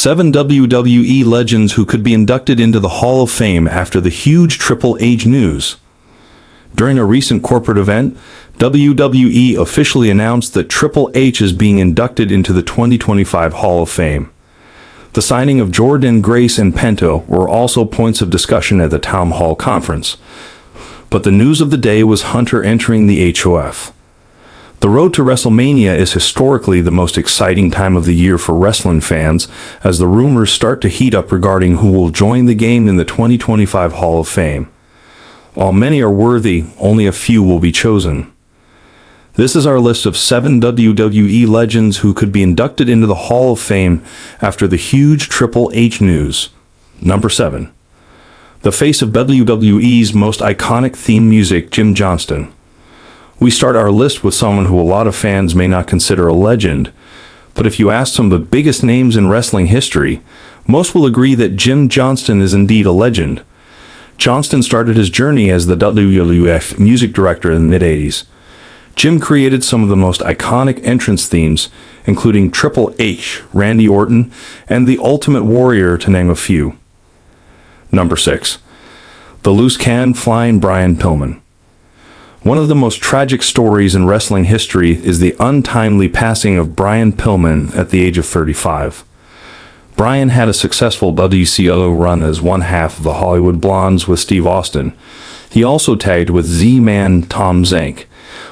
7 WWE legends who could be inducted into the Hall of Fame after the huge Triple H news. During a recent corporate event, WWE officially announced that Triple H is being inducted into the 2025 Hall of Fame. The signing of Jordan, Grace, and Pento were also points of discussion at the Town Hall conference. But the news of the day was Hunter entering the HOF. The road to WrestleMania is historically the most exciting time of the year for wrestling fans, as the rumors start to heat up regarding who will join the game in the 2025 Hall of Fame. While many are worthy, only a few will be chosen. This is our list of 7 WWE legends who could be inducted into the Hall of Fame after the huge Triple H news. Number 7. The face of WWE's most iconic theme music, Jim Johnston. We start our list with someone who a lot of fans may not consider a legend, but if you ask some of the biggest names in wrestling history, most will agree that Jim Johnston is indeed a legend. Johnston started his journey as the WWF music director in the mid-80s. Jim created some of the most iconic entrance themes, including Triple H, Randy Orton, and The Ultimate Warrior, to name a few. Number 6. The loose cannon flying Brian Pillman. One of the most tragic stories in wrestling history is the untimely passing of Brian Pillman at the age of 35. Brian had a successful WCW run as one half of the Hollywood Blondes with Steve Austin. He also tagged with Z-Man Tom Zank.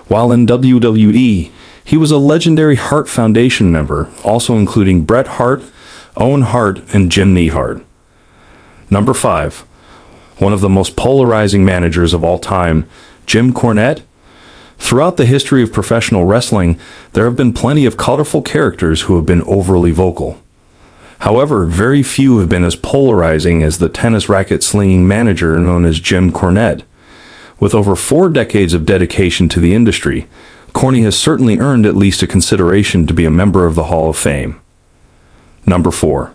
While in WWE, he was a legendary Hart Foundation member, also including Bret Hart, Owen Hart, and Jim Neidhart. Number 5. One of the most polarizing managers of all time, Jim Cornette. Throughout the history of professional wrestling, there have been plenty of colorful characters who have been overly vocal. However, very few have been as polarizing as the tennis racket slinging manager known as Jim Cornette. With over 4 decades of dedication to the industry, Corny has certainly earned at least a consideration to be a member of the Hall of Fame. Number 4.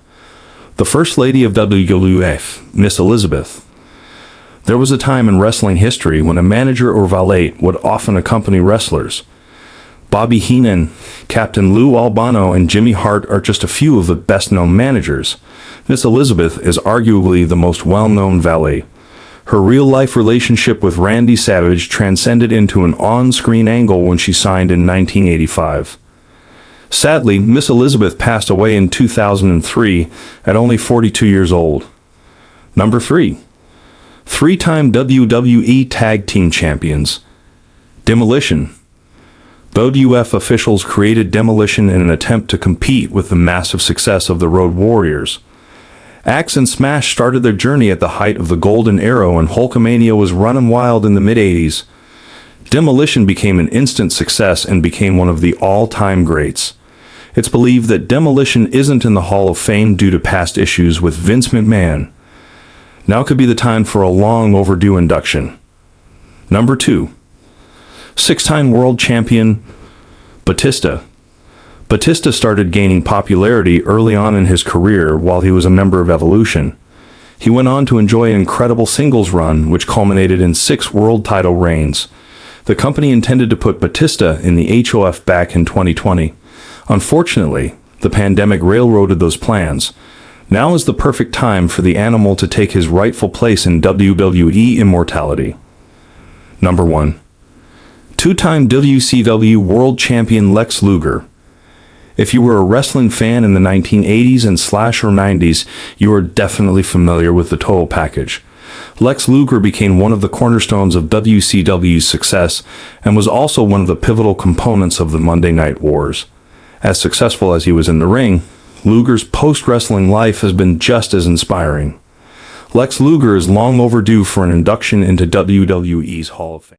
The First Lady of WWF, Miss Elizabeth. There was a time in wrestling history when a manager or valet would often accompany wrestlers. Bobby Heenan, Captain Lou Albano, and Jimmy Hart are just a few of the best-known managers. Miss Elizabeth is arguably the most well-known valet. Her real-life relationship with Randy Savage transcended into an on-screen angle when she signed in 1985. Sadly, Miss Elizabeth passed away in 2003 at only 42 years old. Number 3. 3-time WWE Tag Team Champions, Demolition. WWF officials created Demolition in an attempt to compete with the massive success of the Road Warriors. Axe and Smash started their journey at the height of the Golden Era, and Hulkamania was running wild in the mid-80s. Demolition became an instant success and became one of the all-time greats. It's believed that Demolition isn't in the Hall of Fame due to past issues with Vince McMahon. Now could be the time for a long overdue induction. Number 2. 6-time world champion, Batista. Batista started gaining popularity early on in his career while he was a member of Evolution. He went on to enjoy an incredible singles run, which culminated in 6 world title reigns. The company intended to put Batista in the HOF back in 2020. Unfortunately, the pandemic railroaded those plans. Now is the perfect time for the animal to take his rightful place in WWE immortality. Number 1. 2-time WCW World Champion Lex Luger. If you were a wrestling fan in the 1980s and / 90s, you are definitely familiar with the total package. Lex Luger became one of the cornerstones of WCW's success and was also one of the pivotal components of the Monday Night Wars. As successful as he was in the ring, Luger's post-wrestling life has been just as inspiring. Lex Luger is long overdue for an induction into WWE's Hall of Fame.